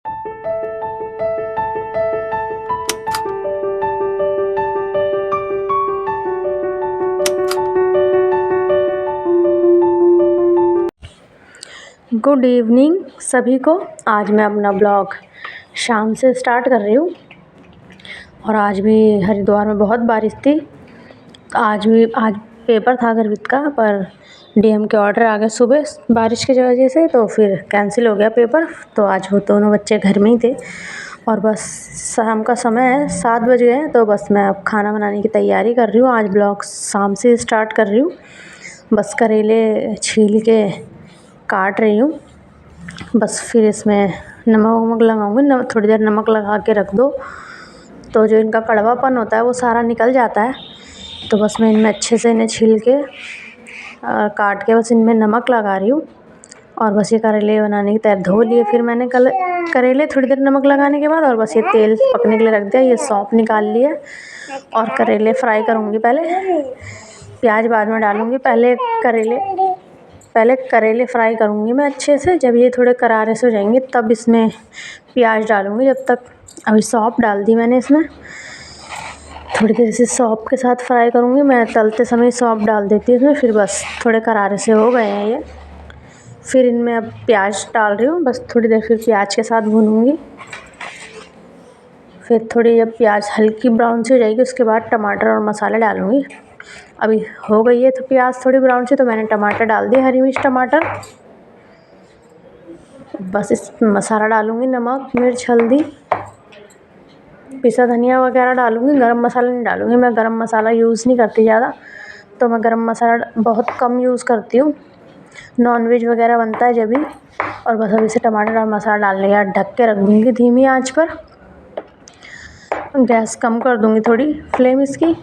Good evening सभी को। आज मैं अपना ब्लॉग शाम से स्टार्ट कर रही हूँ और आज भी हरिद्वार में बहुत बारिश थी। आज पेपर था गर्वित का, पर डीएम के ऑर्डर आ गए सुबह बारिश की वजह से, तो फिर कैंसिल हो गया पेपर। तो आज वो दोनों बच्चे घर में ही थे और बस शाम का समय है, 7 बज गए हैं। तो बस मैं अब खाना बनाने की तैयारी कर रही हूँ। आज ब्लॉग शाम से स्टार्ट कर रही हूँ। बस करेले छील के काट रही हूँ। बस फिर इसमें नमक लगाऊंगी। थोड़ी देर नमक लगा के रख दो तो जो इनका कड़वापन होता है वो सारा निकल जाता है। तो बस मैं इनमें अच्छे से इन्हें छील के और काट के बस इनमें नमक लगा रही हूँ। और बस ये करेले बनाने की तैयारी धो लिए। फिर मैंने करेले थोड़ी देर नमक लगाने के बाद और बस ये तेल पकने के लिए रख दिया। ये सौंफ निकाल लिया और करेले फ्राई करूँगी। पहले प्याज बाद में डालूँगी। पहले करेले फ्राई करूँगी मैं अच्छे से। जब ये थोड़े करारे से हो जाएंगे तब इसमें प्याज डालूँगी। जब तक अभी सौंफ डाल दी मैंने इसमें, थोड़ी देर से सौंफ के साथ फ्राई करूँगी। मैं तलते समय सौंफ डाल देती हूँ इसमें। फिर बस थोड़े करारे से हो गए हैं ये। फिर इनमें अब प्याज डाल रही हूँ। बस थोड़ी देर फिर प्याज के साथ भूनूँगी। फिर थोड़ी जब प्याज हल्की ब्राउन सी हो जाएगी उसके बाद टमाटर और मसाले डालूँगी। अभी हो गई है तो प्याज थोड़ी ब्राउन सी, तो मैंने टमाटर डाल दिए, हरी मिर्च टमाटर। बस इस मसाला डालूँगी, नमक मिर्च हल्दी, पिसा धनिया वगैरह डालूँगी। गरम मसाला नहीं डालूँगी। मैं गरम मसाला यूज़ नहीं करती ज़्यादा, तो मैं गरम मसाला बहुत कम यूज़ करती हूँ। नॉनवेज वगैरह बनता है जब भी। और बस अभी से टमाटर और मसाला डालने के बाद ढक के रख दूँगी धीमी आंच पर। गैस कम कर दूँगी थोड़ी फ्लेम इसकी।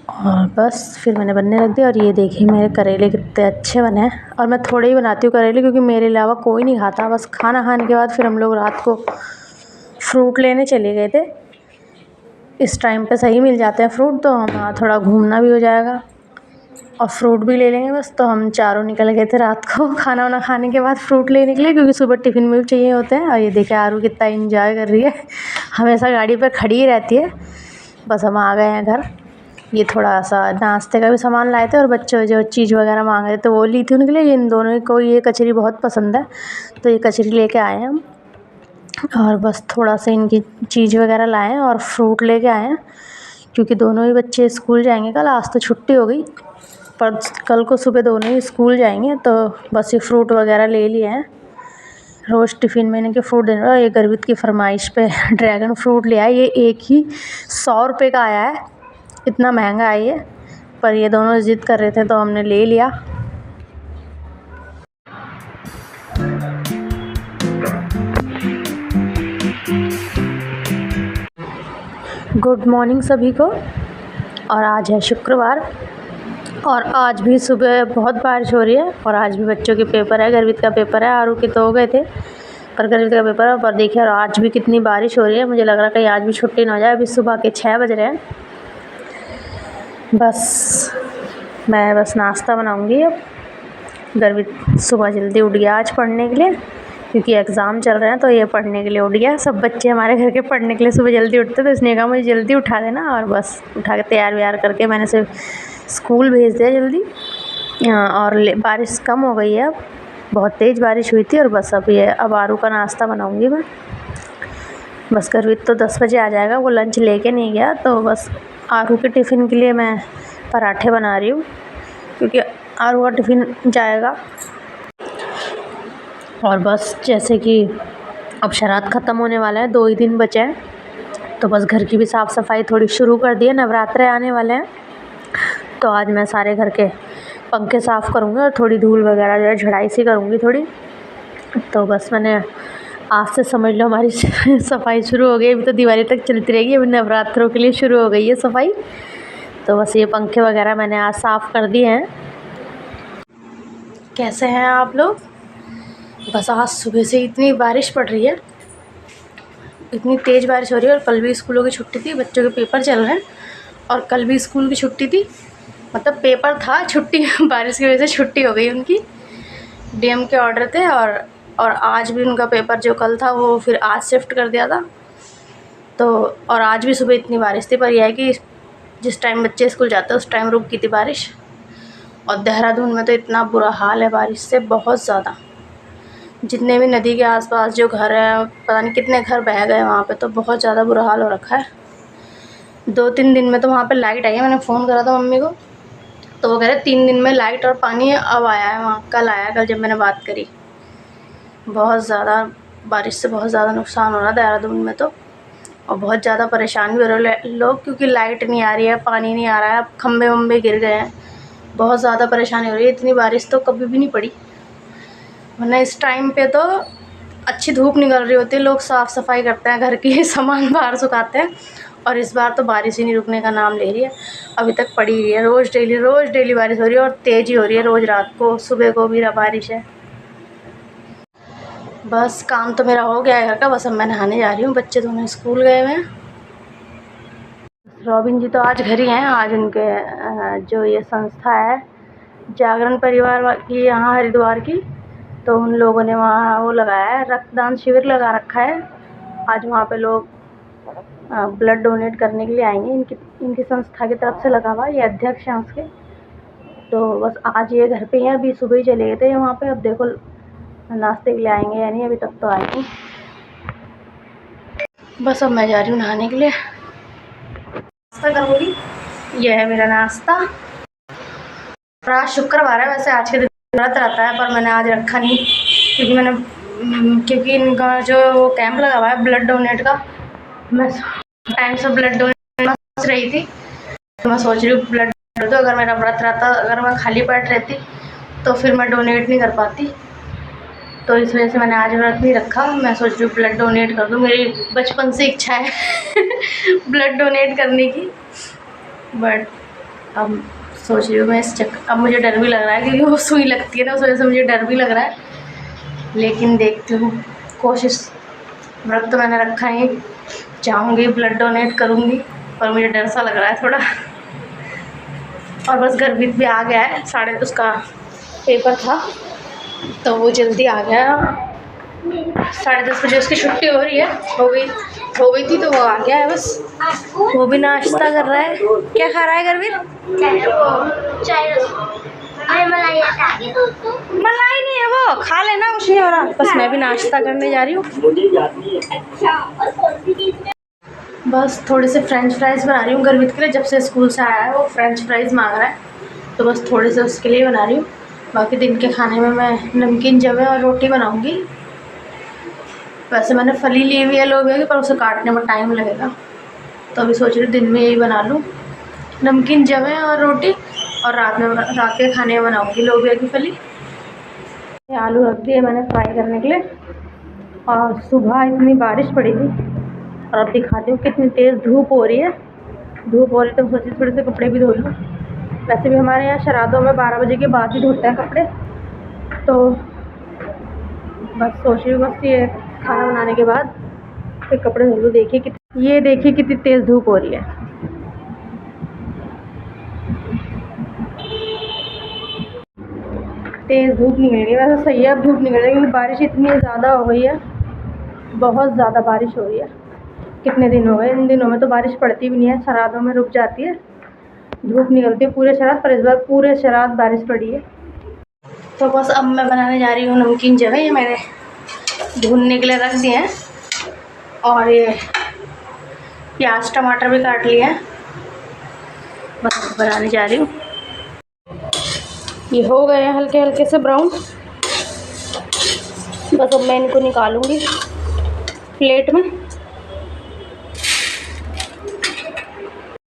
और बस फिर मैंने बनने रख दिया। और ये देखिए मेरे करेले कितने अच्छे बने हैं। और मैं थोड़े ही बनाती हूँ करेले, क्योंकि मेरे अलावा कोई नहीं खाता। बस खाना खाने के बाद फिर हम लोग रात को फ्रूट लेने चले गए थे। इस टाइम पे सही मिल जाते हैं फ्रूट, तो हमारा थोड़ा घूमना भी हो जाएगा और फ्रूट भी ले लेंगे। बस तो हम चारों निकल गए थे रात को खाना वाना खाने के बाद फ्रूट लेने के लिए, क्योंकि सुबह टिफ़िन में भी चाहिए होते हैं। और ये देखिए आरू कितना इंजॉय कर रही है, हमेशा गाड़ी पर खड़ी ही रहती है। बस हम आ गए हैं घर। ये थोड़ा सा नाश्ते का भी सामान लाए थे और बच्चों जो चीज़ वगैरह मांग रहे थे वो ली थी उनके लिए। इन दोनों को ये कचरी बहुत पसंद है, तो ये कचरी लेके आए हैं हम। और बस थोड़ा सा इनकी चीज़ वगैरह लाए हैं और फ्रूट लेके आए हैं, क्योंकि दोनों ही बच्चे स्कूल जाएंगे कल। आज तो छुट्टी हो गई, पर कल को सुबह दोनों ही स्कूल जाएंगे। तो बस ये फ्रूट वगैरह ले लिए हैं। रोज़ टिफ़िन में इनके फ्रूट देना। ये गर्वित की फरमाइश पे ड्रैगन फ्रूट ले आए। ये एक ही 100 रुपये का आया है, इतना महंगा है ये, पर ये दोनों ज़िद कर रहे थे तो हमने ले लिया। गुड मॉर्निंग सभी को। और आज है शुक्रवार और आज भी सुबह बहुत बारिश हो रही है। और आज भी बच्चों के पेपर है, गर्वित का पेपर है। आरू के तो हो गए थे, पर गर्वित का पेपर है। पर देखिए और आज भी कितनी बारिश हो रही है। मुझे लग रहा है कहीं आज भी छुट्टी ना हो जाए। अभी सुबह के 6 बज रहे हैं। बस मैं नाश्ता बनाऊंगी अब। गर्वित सुबह जल्दी उठ गया आज पढ़ने के लिए, क्योंकि एग्ज़ाम चल रहे हैं, तो ये पढ़ने के लिए उठ गया। सब बच्चे हमारे घर के पढ़ने के लिए सुबह जल्दी उठते, तो इसने कहा मुझे जल्दी उठा देना। और बस उठा के तैयार व्यार करके मैंने सिर्फ स्कूल भेज दिया जल्दी। और बारिश कम हो गई है अब, बहुत तेज़ बारिश हुई थी। और बस अब आरू का नाश्ता बनाऊँगी मैं। बस गर्वित तो 10 बजे आ जाएगा, वो लंच लेके नहीं गया। तो बस आरू के टिफ़िन के लिए मैं पराठे बना रही हूँ, क्योंकि आरू का टिफ़िन जाएगा। और बस जैसे कि अब शराध ख़त्म होने वाला है, 2 ही दिन बचे हैं, तो बस घर की भी साफ़ सफाई थोड़ी शुरू कर दी है। नवरात्रे आने वाले हैं, तो आज मैं सारे घर के पंखे साफ़ करूँगी और थोड़ी धूल वगैरह जो है झड़ाई सी करूँगी थोड़ी। तो बस मैंने आज से समझ लो हमारी सफाई शुरू हो गई। अभी तो दिवाली तक चलती रहेगी, अभी नवरात्रों के लिए शुरू हो गई है सफाई। तो बस ये पंखे वगैरह मैंने आज साफ़ कर दिए हैं। कैसे हैं आप लोग? बस आज सुबह से इतनी बारिश पड़ रही है, इतनी तेज़ बारिश हो रही है। और कल भी स्कूलों की छुट्टी थी, बच्चों के पेपर चल रहे हैं। और कल भी स्कूल की छुट्टी थी, मतलब पेपर था, छुट्टी बारिश की वजह से छुट्टी हो गई उनकी। डीएम के ऑर्डर थे और और आज भी उनका पेपर जो कल था वो फिर आज शिफ्ट कर दिया था। तो और आज भी सुबह इतनी बारिश थी, पर यह है कि जिस टाइम बच्चे स्कूल जाते हैं उस टाइम रुक गई थी बारिश। और देहरादून में तो इतना बुरा हाल है बारिश से, बहुत ज़्यादा। जितने भी नदी के आसपास जो घर हैं, पता नहीं कितने घर बह गए वहाँ पे, तो बहुत ज़्यादा बुरा हाल हो रखा है। 2-3 दिन में तो वहाँ पे लाइट आई है। मैंने फ़ोन करा था मम्मी को, तो वो कह रहे 3 दिन में लाइट और पानी अब आया है वहाँ, कल आया, कल जब मैंने बात करी। बहुत ज़्यादा बारिश से बहुत ज़्यादा नुकसान हो रहा है देहरादून में तो, और बहुत ज़्यादा परेशान भी हो रहे लोग, क्योंकि लाइट नहीं आ रही है, पानी नहीं आ रहा है, अब खम्भे वम्भे गिर गए हैं, बहुत ज़्यादा परेशानी हो रही है। इतनी बारिश तो कभी भी नहीं पड़ी, वरना इस टाइम पे तो अच्छी धूप निकल रही होती है, लोग साफ़ सफाई करते हैं, घर की सामान बाहर सुखाते हैं। और इस बार तो बारिश ही नहीं रुकने का नाम ले रही है, अभी तक पड़ी रही है। रोज़ डेली बारिश हो रही है, और तेज़ ही हो रही है। रोज़ रात को सुबह को भी बारिश है। बस काम तो मेरा हो गया है घर का, बस अब मैं नहाने जा रही हूँ। बच्चे दोनों स्कूल गए हुए हैं। रॉबिन जी तो आज घर ही हैं। आज उनके जो ये संस्था है जागरण परिवार की यहाँ हरिद्वार की, तो उन लोगों ने वहाँ वो लगाया है, रक्तदान शिविर लगा रखा है। आज वहाँ पे लोग ब्लड डोनेट करने के लिए आएंगे। इनकी संस्था की तरफ से लगा हुआ, ये अध्यक्ष हैं उसके। तो बस आज ये घर पे हैं, अभी सुबह ही चले गए थे वहाँ पे। अब देखो नाश्ते के लिए आएंगे या नहीं, अभी तक तो आएंगे। बस अब मैं जा रही हूँ नहाने के लिए, नाश्ता करूँगी। यह है मेरा नाश्ता। आज शुक्रवार है, वैसे आज के दिन व्रत रहता है, पर मैंने आज रखा नहीं, क्योंकि इनका जो कैंप लगा हुआ है ब्लड डोनेट का, मैं टाइम से ब्लड डोनेट सोच रही थी। तो मैं सोच रही हूँ ब्लड डोनेट, तो अगर मेरा व्रत रहता, अगर मैं खाली पेट रहती तो फिर मैं डोनेट नहीं कर पाती। तो इस वजह से मैंने आज व्रत नहीं रखा। मैं सोच रही हूँ ब्लड डोनेट कर दूँ, मेरी बचपन से इच्छा है ब्लड डोनेट करने की। बट अब सोच रही हूँ मैं अब मुझे डर भी लग रहा है, क्योंकि वो सुई लगती है ना, उस वजह से मुझे डर भी लग रहा है। लेकिन देखती हूँ, कोशिश, व्रत तो मैंने रखा ही, जाऊँगी ब्लड डोनेट करूँगी, पर मुझे डर सा लग रहा है थोड़ा। और बस गर्भित भी आ गया है, उसका पेपर था तो वो जल्दी आ गया। 10:30 बजे उसकी छुट्टी हो रही है, हो गई थी, तो वो आ गया है। बस वो भी नाश्ता कर रहा है। क्या खा रहा है गर्भित? मलाई नहीं है, वो खा लेना, कुछ नहीं हो रहा। बस मैं भी नाश्ता करने जा रही हूँ। बस थोड़े से फ्रेंच फ्राइज़ बना रही हूँ गर्भित के लिए। जब से स्कूल से आया है वो फ्रेंच फ्राइज़ मांग रहा है, तो बस थोड़े से उसके लिए बना रही हूँ। बाकी दिन के खाने में मैं नमकीन जवे और रोटी बनाऊँगी। वैसे मैंने फली ली हुई है लोबिया की, पर उसे काटने में टाइम लगेगा, तो अभी सोच रही हूँ दिन में यही बना लूँ, नमकीन जवे और रोटी। और रात के खाने में बनाऊँगी लोबिया की फली। आलू रख दिए मैंने फ्राई करने के लिए। और सुबह इतनी बारिश पड़ी थी, और अब दिखाती हूँ कितनी तेज़ धूप हो रही है। तो सोची थोड़े से कपड़े भी धो लूँ। वैसे भी हमारे यहाँ श्राद्धों में 12 बजे के बाद ही धोते हैं कपड़े, तो बस सोच रही हूँ बस ये खाना बनाने के बाद फिर कपड़े धो लूँ। देखिए कितनी तेज़ धूप हो रही है। तेज़ धूप निकल रही है, वैसे सही है अब धूप निकल रही है, क्योंकि बारिश इतनी ज़्यादा हो गई है, बहुत ज़्यादा बारिश हो रही है। कितने दिन हो गए, इन दिनों में तो बारिश पड़ती भी नहीं है, श्राद्धों में रुक जाती है, धूप निकलती है पूरे श्राद्ध, पर इस बार पूरे श्राद्ध बारिश पड़ी है। तो बस अब मैं बनाने जा रही हूँ नमकीन जवे। ये मैंने भूनने के लिए रख दिए हैं, और ये प्याज टमाटर भी काट लिए हैं। बस बनाने जा रही हूँ। ये हो गए हैं हल्के हल्के से ब्राउन। बस अब मैं इनको निकालूंगी प्लेट में।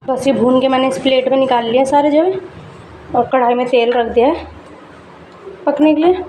बस ये भून के मैंने इस प्लेट में निकाल लिया सारे जवे, और कढ़ाई में तेल रख दिया है पकने के लिए।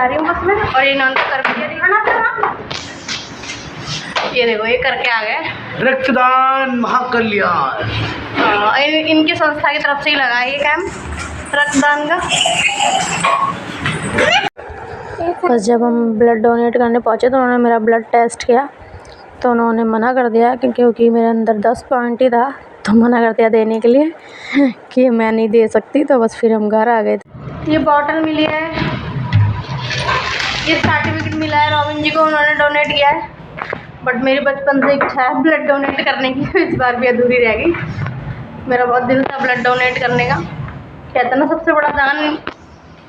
जा रही हूँ बस में, और इन्होंने तो कर भी दिया दिखाना था। ये देखो ये करके आ गए, रक्तदान महाकल्याण। इनकी संस्था की तरफ से ही लगा ये कैंप रक्तदान का। बस जब हम ब्लड डोनेट करने पहुँचे तो उन्होंने मेरा ब्लड टेस्ट किया, तो उन्होंने मना कर दिया क्योंकि मेरे अंदर 10 पॉइंट ही था, तो मना कर दिया देने के लिए कि मैं नहीं दे सकती। तो बस फिर हम घर आ गए थे। ये बॉटल मिली है, ये सर्टिफिकेट मिला है रॉबिन जी को, उन्होंने डोनेट किया है। बट मेरी बचपन से इच्छा है ब्लड डोनेट करने की, इस बार भी अधूरी रह गई। मेरा बहुत दिल था ब्लड डोनेट करने का। कहते हैं ना सबसे बड़ा दान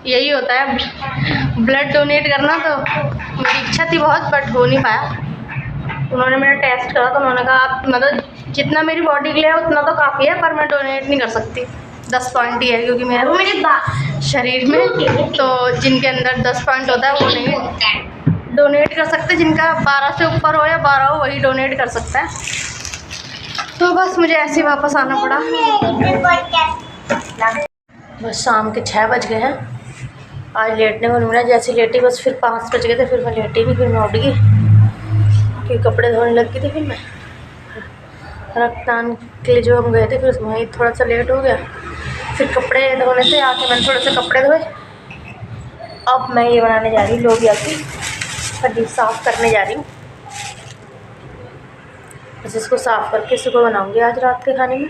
यही होता है, ब्लड डोनेट करना। तो मेरी इच्छा थी बहुत, बट हो नहीं पाया। उन्होंने मेरा टेस्ट करा तो उन्होंने कहा आप मतलब जितना मेरी बॉडी के लिए है उतना तो काफ़ी है, पर मैं डोनेट नहीं कर सकती। 10 पॉइंट ही है क्योंकि मेरे शरीर में, तो जिनके अंदर 10 पॉइंट होता है वो नहीं डोनेट कर सकते। जिनका 12 से ऊपर हो या 12 हो वही डोनेट कर सकता है। तो बस मुझे ऐसे ही वापस आना पड़ा। बस शाम के 6 बज गए हैं। आज लेटने को नहीं मिला, जैसे लेटी बस फिर 5 बज गए थे, फिर मैं लेटी नहीं, फिर मैं उठ गई क्योंकि कपड़े धोने लग गई थी। फिर मैं रक्तदान के लिए जो हम गए थे, फिर वहीं थोड़ा सा लेट हो गया। फिर कपड़े धोने से आके मैंने थोड़े से कपड़े धोए। अब मैं ये बनाने जा रही हूँ लोबिया की हड्डी, साफ़ करने जा रही हूँ। बस इसको साफ़ करके सुबह बनाऊँगी आज रात के खाने में।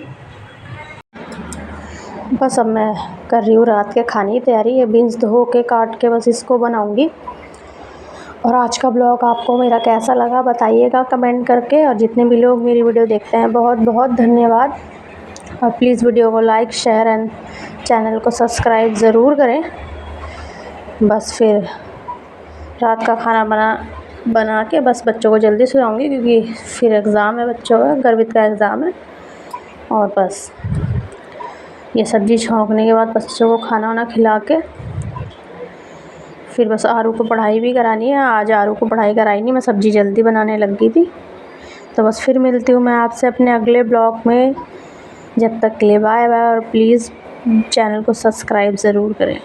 बस अब मैं कर रही हूँ रात के खाने की तैयारी। ये बीन्स धो के काट के बस इसको बनाऊँगी। और आज का ब्लॉग आपको मेरा कैसा लगा बताइएगा कमेंट करके। और जितने भी लोग मेरी वीडियो देखते हैं बहुत बहुत धन्यवाद। और प्लीज़ वीडियो को लाइक शेयर एंड चैनल को सब्सक्राइब ज़रूर करें। बस फिर रात का खाना बना के बस बच्चों को जल्दी सुलाऊंगी क्योंकि फिर एग्ज़ाम है बच्चों का, गर्वित का एग्ज़ाम है। और बस ये सब्ज़ी छौंकने के बाद बच्चों को खाना वाना खिला के फिर बस आरू को पढ़ाई भी करानी है। आज आरू को पढ़ाई कराई नहीं, मैं सब्ज़ी जल्दी बनाने लग गई थी। तो बस फिर मिलती हूँ मैं आपसे अपने अगले ब्लॉग में। जब तक के लिए बाय बाय। और प्लीज़ चैनल को सब्सक्राइब ज़रूर करें।